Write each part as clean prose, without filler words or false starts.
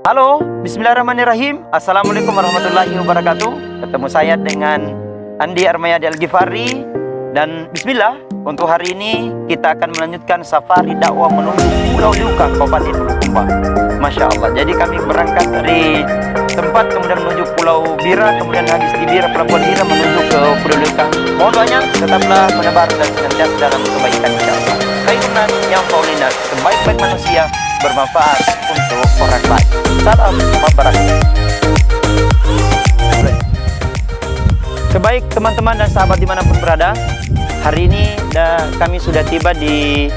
Halo, bismillahirrahmanirrahim. Assalamualaikum warahmatullahi wabarakatuh. Ketemu saya dengan Andi Armayadi Al-Ghifari. Dan bismillah, untuk hari ini kita akan melanjutkan safari dakwah menuju Pulau Liukang, Kabupaten Bulukumba. Masya Allah, jadi kami berangkat dari tempat, kemudian menuju Pulau Bira, kemudian habis di Bira, Pelabuhan Bira, menuju ke Pulau Liukang. Mohon doanya, tetaplah menebar dan senantiasa dalam kebaikan insya Allah. Khairunan yang faulinas, sebaik-baik manusia, bermanfaat untuk orang lain. Salam mabarakatuh. Sebaik teman-teman dan sahabat dimanapun berada, hari ini kami sudah tiba di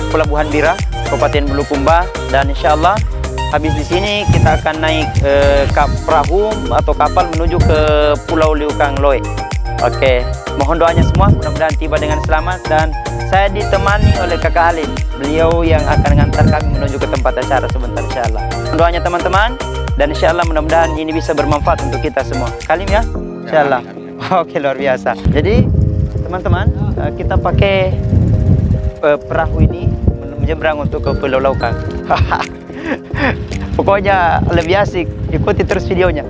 Pelabuhan Bira, Kabupaten Bulukumba, dan insya Allah habis di sini kita akan naik perahu atau kapal menuju ke Pulau Liukang Loe. Oke, mohon doanya semua, mudah-mudahan tiba dengan selamat, dan saya ditemani oleh Kakak Alim, beliau yang akan mengantar kami menuju ke tempat acara sebentar insya Allah. Doanya teman-teman, dan insya Allah mudah-mudahan ini bisa bermanfaat untuk kita semua. Kalim ya, insya Allah. Oke, luar biasa. Jadi teman-teman, kita pakai perahu ini menyeberang untuk ke Pulau Liukang. Pokoknya lebih asik, ikuti terus videonya.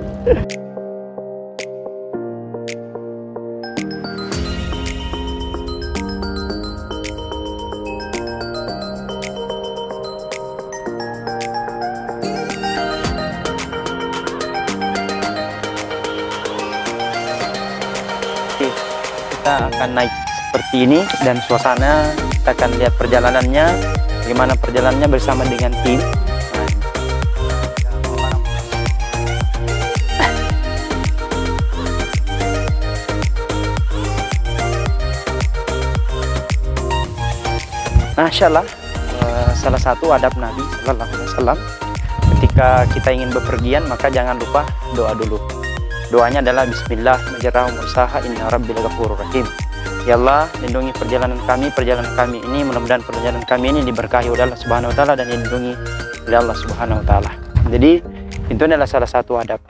Kita akan naik seperti ini, dan suasana kita akan lihat perjalanannya, bagaimana perjalanannya bersama dengan tim. Masya Allah, salah satu adab Nabi Sallallahu Alaihi Wasallam ketika kita ingin bepergian, maka jangan lupa doa dulu. Doanya adalah Bismillah majraha mursaha inna rabbil ghafurur rahim. Ya Allah, lindungi perjalanan kami ini, mudah-mudahan perjalanan kami ini diberkahi oleh Allah Subhanahu wa taala dan dilindungi oleh Allah Subhanahu wa taala. Jadi itu adalah salah satu adab.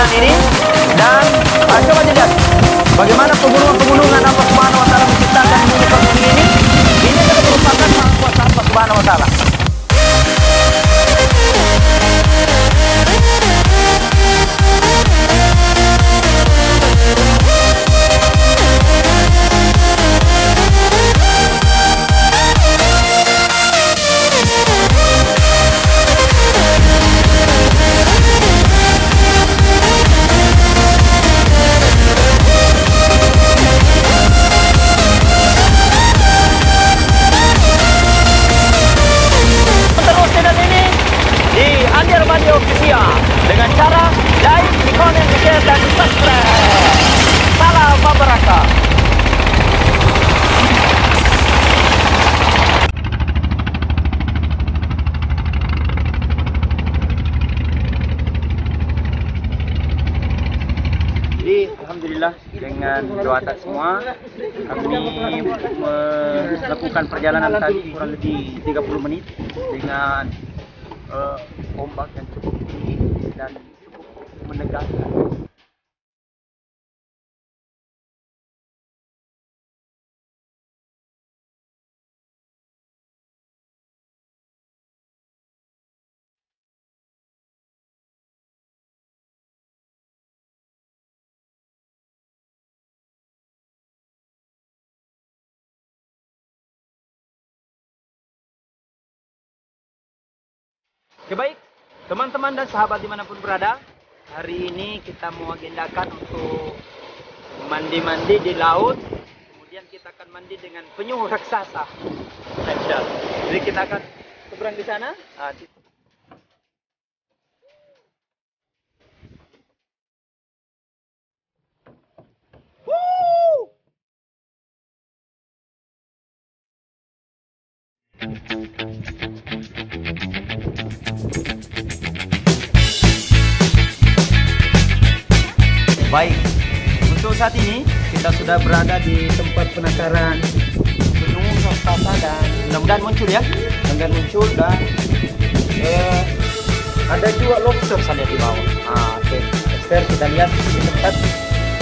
Ini dan coba dilihat bagaimana pegunungan Allah Subhanahu wa taala menciptakan bumi ini. Ini adalah merupakan kuasa Allah Subhanahu wa taala. Dengan cara like, comment, share, dan subscribe. Salam mabarakatuh. Jadi alhamdulillah dengan doa tak semua kami melakukan perjalanan tadi kurang lebih 30 menit dengan ombak yang cukup tinggi dan cukup menegangkan. Oke, baik teman-teman dan sahabat dimanapun berada, hari ini kita mau agendakan untuk mandi-mandi di laut. Kemudian kita akan mandi dengan penyu raksasa. Jadi kita akan seberang di sana. Baik, untuk saat ini kita sudah berada di tempat penangkaran penyu raksasa dan mudah-mudahan muncul ya, mudah-mudahan muncul dan ada juga lobster saya lihat di bawah. Oke. Lobster kita lihat di tempat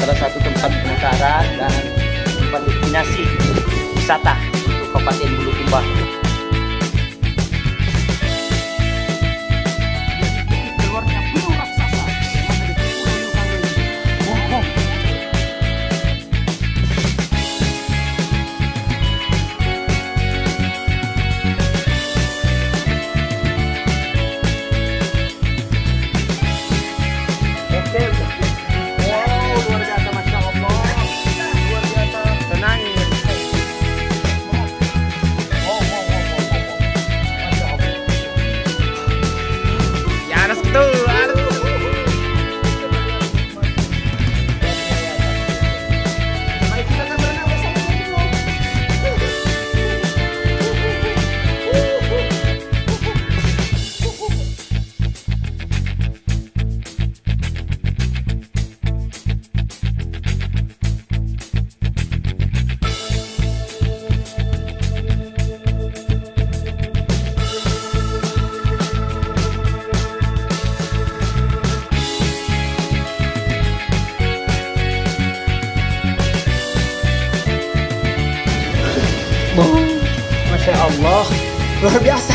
salah satu tempat penangkaran dan tempat destinasi wisata untuk Kabupaten Bulukumba. Masya Allah, luar biasa.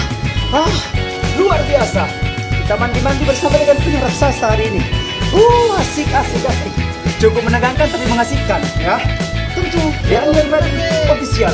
Luar biasa. Kita mandi-mandi bersama dengan penyu raksasa hari ini. Asik. Cukup menegangkan tapi mengasihkan ya. Tentu di Anyer Official.